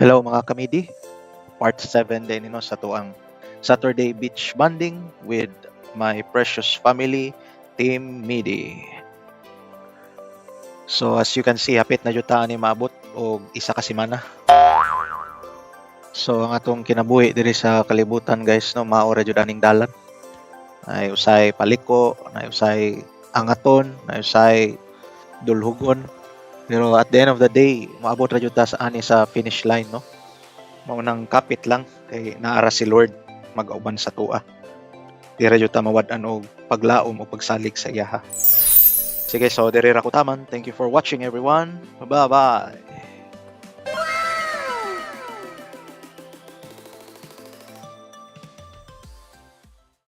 Hello mga kamidi, part 7 din sa tuang Saturday beach bonding with my precious family, Team Midi. So as you can see, hapit na juta ni maabot og isa ka semana. So ang atong kinabuhi diri sa kalibutan guys, no, maora jud aning dalan. Ay usay paliko, ay usay angaton, ay usay dulhugon. Pero at the end of the day, maabot ra jud ta sa ani sa finish line, no. Maunang kapit lang kay naara si Lord mag-auban sa tua. Di ra jud ta mawad-an og paglaom o pagsalig sa iya ha. Sige, so diri ra ko taman. Thank you for watching everyone. Bye-bye.